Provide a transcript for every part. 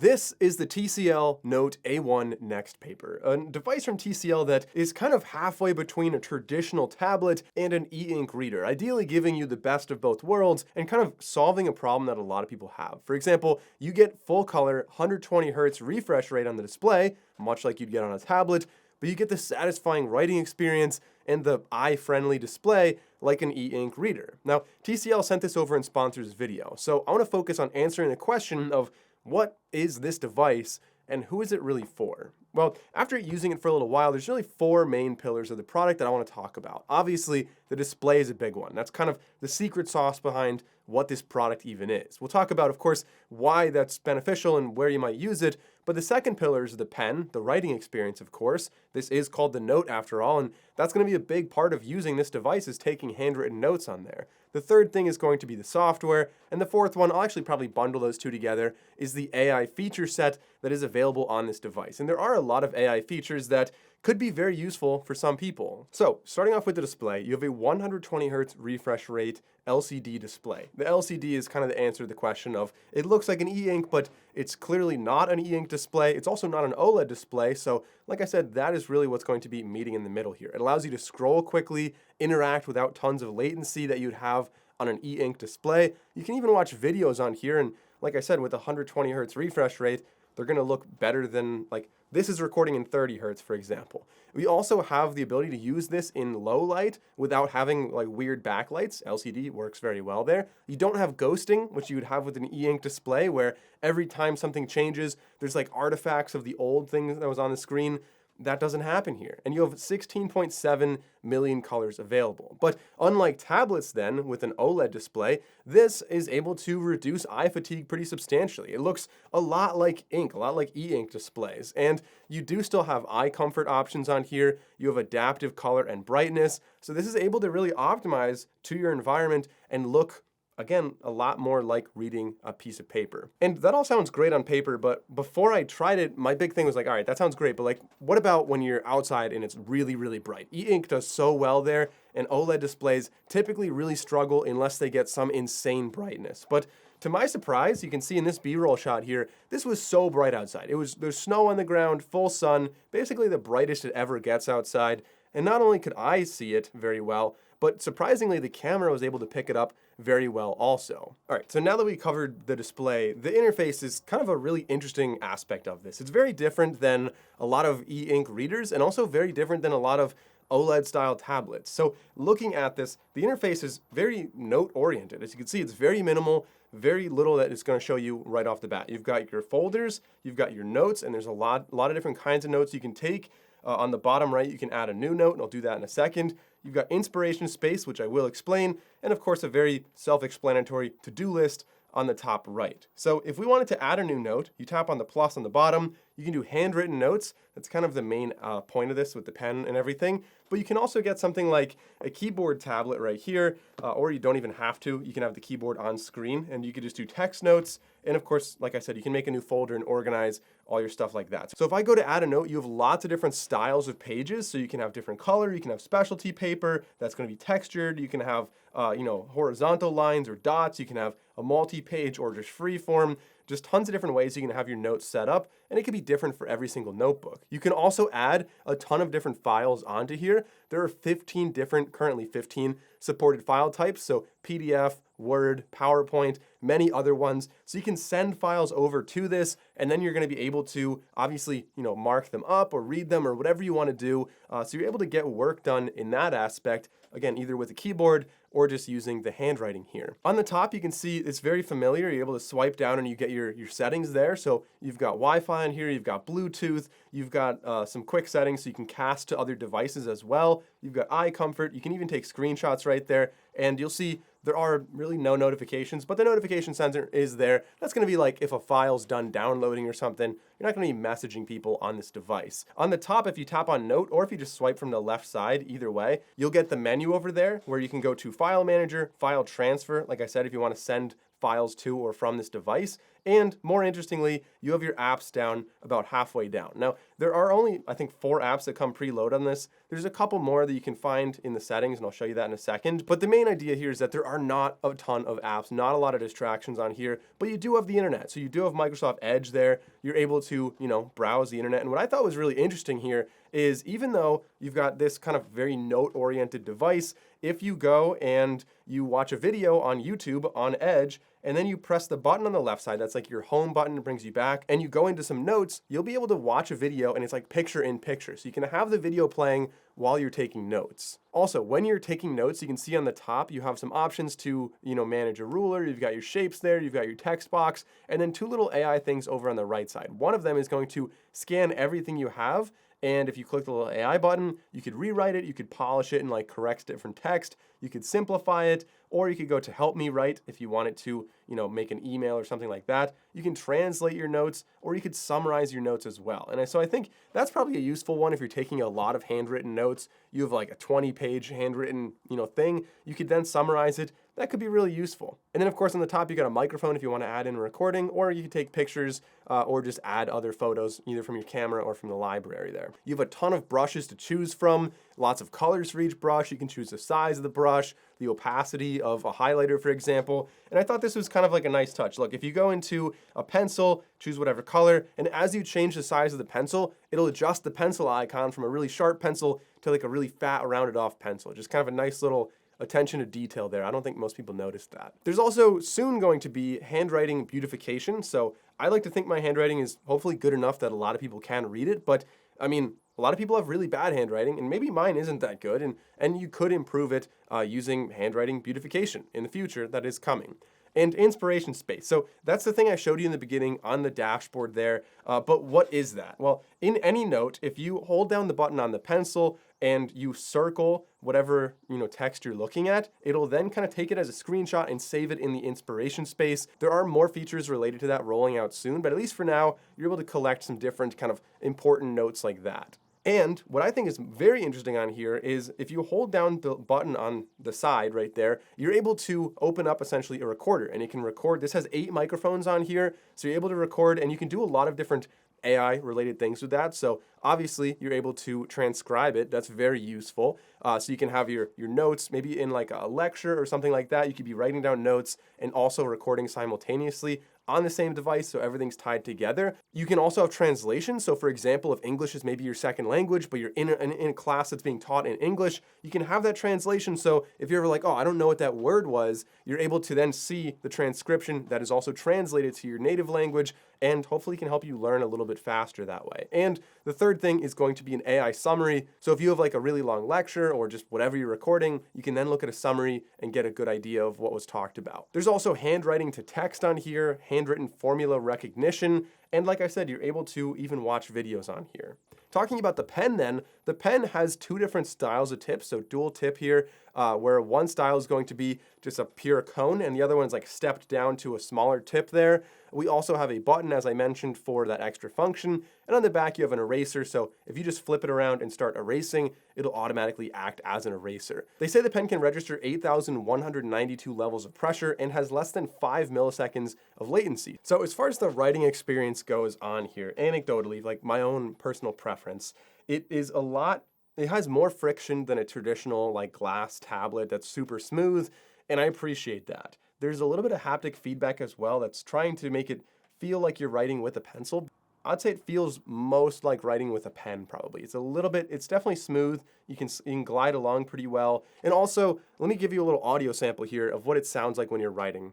This is the TCL Note A1 NXTPAPER, a device from TCL that is kind of halfway between a traditional tablet and an e-ink reader, ideally giving you the best of both worlds and kind of solving a problem that a lot of people have. For example, you get full color 120 Hz refresh rate on the display, much like you'd get on a tablet, but you get the satisfying writing experience and the eye-friendly display like an e-ink reader. Now, TCL sent this over in sponsors video, so I want to focus on answering the question of what is this device and who is it really for? Well, after using it for a little while, there's really four main pillars of the product that I want to talk about. Obviously, the display is a big one. That's kind of the secret sauce behind what this product even is. We'll talk about, of course, why that's beneficial and where you might use it, but the second pillar is the pen, the writing experience, of course. This is called the Note after all, and that's going to be a big part of using this device is taking handwritten notes on there. The third thing is going to be the software, and the fourth one, I'll actually probably bundle those two together, is the AI feature set that is available on this device. And there are a lot of AI features that could be very useful for some people. So, starting off with the display, you have a 120 Hz refresh rate LCD display. The LCD is kind of the answer to the question of, it looks like an e-ink, but it's clearly not an e-ink display. It's also not an OLED display, so like I said, that is really what's going to be meeting in the middle here. It allows you to scroll quickly, interact without tons of latency that you'd have on an e-ink display. You can even watch videos on here, and like I said, with a 120 Hz refresh rate, they're going to look better than, like, this is recording in 30 Hz, for example. We also have the ability to use this in low light without having like weird backlights. LCD works very well there. You don't have ghosting, which you would have with an e-ink display, where every time something changes, there's like artifacts of the old thing that was on the screen. That doesn't happen here. And you have 16.7 million colors available. But unlike tablets then, with an OLED display, this is able to reduce eye fatigue pretty substantially. It looks a lot like ink, a lot like e-ink displays. And you do still have eye comfort options on here. You have adaptive color and brightness. So this is able to really optimize to your environment and look, again, a lot more like reading a piece of paper. And that all sounds great on paper, but before I tried it, my big thing was like, all right, that sounds great, but like, what about when you're outside and it's really, really bright? E-ink does so well there, and OLED displays typically really struggle unless they get some insane brightness. But to my surprise, you can see in this B-roll shot here, this was so bright outside. There's snow on the ground, full sun, basically the brightest it ever gets outside. And not only could I see it very well, but surprisingly, the camera was able to pick it up very well also. All right, so now that we covered the display, the interface is kind of a really interesting aspect of this. It's very different than a lot of e-ink readers and also very different than a lot of OLED-style tablets. So looking at this, the interface is very note-oriented. As you can see, it's very minimal, very little that it's going to show you right off the bat. You've got your folders, you've got your notes, and there's a lot of different kinds of notes you can take. On the bottom right, you can add a new note, and I'll do that in a second. You've got inspiration space, which I will explain, and of course a very self-explanatory to-do list on the top right. So if we wanted to add a new note, you tap on the plus on the bottom. You can do handwritten notes. That's kind of the main point of this with the pen and everything. But you can also get something like a keyboard tablet right here, or you don't even have to. You can have the keyboard on screen, and you could just do text notes. And of course, like I said, you can make a new folder and organize all your stuff like that. So if I go to add a note, you have lots of different styles of pages. So you can have different color, you can have specialty paper that's going to be textured, you can have horizontal lines or dots, you can have a multi-page or just free form. Just tons of different ways you can have your notes set up, and it can be different for every single notebook. You can also add a ton of different files onto here. There are currently 15 supported file types, so PDF, Word, PowerPoint, many other ones. So you can send files over to this, and then you're going to be able to obviously, mark them up or read them or whatever you want to do. So you're able to get work done in that aspect, again, either with a keyboard or just using the handwriting here. On the top, you can see it's very familiar. You're able to swipe down and you get your settings there. So you've got Wi-Fi in here, you've got Bluetooth, you've got some quick settings so you can cast to other devices as well. You've got eye comfort, you can even take screenshots right there, and you'll see there are really no notifications, but the notification center is there. That's going to be like if a file's done downloading or something, you're not going to be messaging people on this device. On the top, if you tap on Note, or if you just swipe from the left side, either way, you'll get the menu over there where you can go to File Manager, File Transfer, like I said, if you want to send files to or from this device, And more interestingly, you have your apps down about halfway down. Now, there are only, I think, 4 apps that come preloaded on this. There's a couple more that you can find in the settings, and I'll show you that in a second. But the main idea here is that there are not a ton of apps, not a lot of distractions on here, but you do have the internet. So you do have Microsoft Edge there. You're able to, browse the internet. And what I thought was really interesting here is even though you've got this kind of very note-oriented device, if you go and you watch a video on YouTube on Edge, and then you press the button on the left side, that's like your home button, it brings you back, and you go into some notes, you'll be able to watch a video and it's like picture in picture. So you can have the video playing while you're taking notes. Also, when you're taking notes, you can see on the top, you have some options to, manage a ruler, you've got your shapes there, you've got your text box, and then 2 little AI things over on the right side. One of them is going to scan everything you have, and if you click the little AI button, you could rewrite it, you could polish it and like correct different text, you could simplify it, or you could go to help me write if you wanted to, make an email or something like that. You can translate your notes, or you could summarize your notes as well. And so I think that's probably a useful one if you're taking a lot of handwritten notes. You have like a 20-page handwritten, thing. You could then summarize it. That could be really useful. And then of course on the top, you got a microphone if you want to add in a recording, or you can take pictures or just add other photos either from your camera or from the library there. You have a ton of brushes to choose from, lots of colors for each brush. You can choose the size of the brush, the opacity of a highlighter, for example. And I thought this was kind of like a nice touch. Look, if you go into a pencil, choose whatever color, and as you change the size of the pencil, it'll adjust the pencil icon from a really sharp pencil to like a really fat, rounded off pencil. Just kind of a nice little attention to detail there. I don't think most people noticed that. There's also soon going to be handwriting beautification. So I like to think my handwriting is hopefully good enough that a lot of people can read it, but I mean, a lot of people have really bad handwriting, and maybe mine isn't that good, and you could improve it using handwriting beautification in the future that is coming. And inspiration space. So that's the thing I showed you in the beginning on the dashboard there. But what is that? Well, in any note, if you hold down the button on the pencil and you circle whatever text you're looking at, it'll then kind of take it as a screenshot and save it in the inspiration space. There are more features related to that rolling out soon, but at least for now, you're able to collect some different kind of important notes like that. And what I think is very interesting on here is if you hold down the button on the side right there, you're able to open up essentially a recorder, and it can record. This has 8 microphones on here, so you're able to record, and you can do a lot of different AI related things with that. So obviously you're able to transcribe it. That's very useful. So you can have your notes, maybe in like a lecture or something like that. You could be writing down notes and also recording simultaneously on the same device, so everything's tied together. You can also have translation. So for example, if English is maybe your second language, but you're in a class that's being taught in English, you can have that translation. So if you're ever like, oh, I don't know what that word was, you're able to then see the transcription that is also translated to your native language, and hopefully can help you learn a little bit faster that way. And the third thing is going to be an AI summary. So if you have like a really long lecture or just whatever you're recording, you can then look at a summary and get a good idea of what was talked about. There's also handwriting to text on here, handwritten formula recognition, and like I said, you're able to even watch videos on here. Talking about the pen then, the pen has 2 different styles of tips, so dual tip here, where one style is going to be just a pure cone, and the other one's like stepped down to a smaller tip there. We also have a button, as I mentioned, for that extra function, and on the back you have an eraser, so if you just flip it around and start erasing, it'll automatically act as an eraser. They say the pen can register 8,192 levels of pressure and has less than 5 milliseconds of latency. So as far as the writing experience goes on here, anecdotally, like my own personal preference, it has more friction than a traditional like glass tablet that's super smooth, and I appreciate that. There's a little bit of haptic feedback as well that's trying to make it feel like you're writing with a pencil. I'd say it feels most like writing with a pen probably. It's definitely smooth. You can glide along pretty well. And also, let me give you a little audio sample here of what it sounds like when you're writing.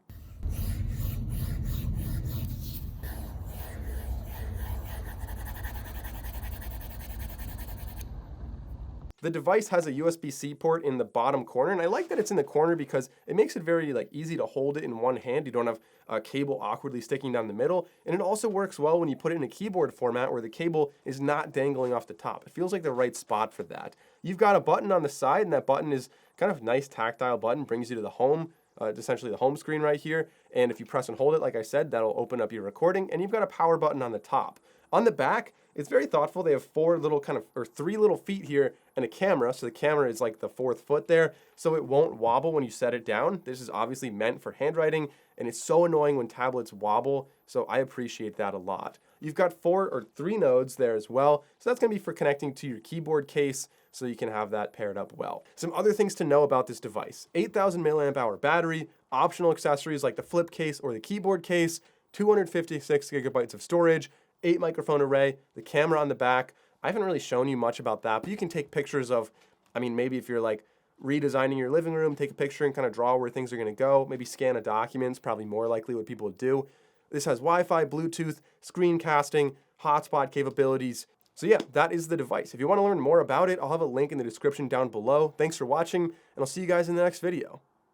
The device has a USB-C port in the bottom corner, and I like that it's in the corner because it makes it very easy to hold it in one hand. You don't have a cable awkwardly sticking down the middle, and it also works well when you put it in a keyboard format where the cable is not dangling off the top. It feels like the right spot for that. You've got a button on the side, and that button is kind of nice tactile button, brings you to the home, essentially the home screen right here, and if you press and hold it, like I said, that'll open up your recording, and you've got a power button on the top. On the back, it's very thoughtful. They have three little feet here and a camera. So the camera is like the fourth foot there, so it won't wobble when you set it down. This is obviously meant for handwriting, and it's so annoying when tablets wobble, so I appreciate that a lot. You've got three nodes there as well, so that's gonna be for connecting to your keyboard case, so you can have that paired up well. Some other things to know about this device: 8,000 milliamp hour battery, optional accessories like the flip case or the keyboard case, 256 gigabytes of storage, 8 microphone array, the camera on the back. I haven't really shown you much about that, but you can take pictures of, maybe if you're like redesigning your living room, take a picture and kind of draw where things are gonna go, maybe scan a document, probably more likely what people would do. This has Wi-Fi, Bluetooth, screencasting, hotspot capabilities. So yeah, that is the device. If you wanna learn more about it, I'll have a link in the description down below. Thanks for watching, and I'll see you guys in the next video.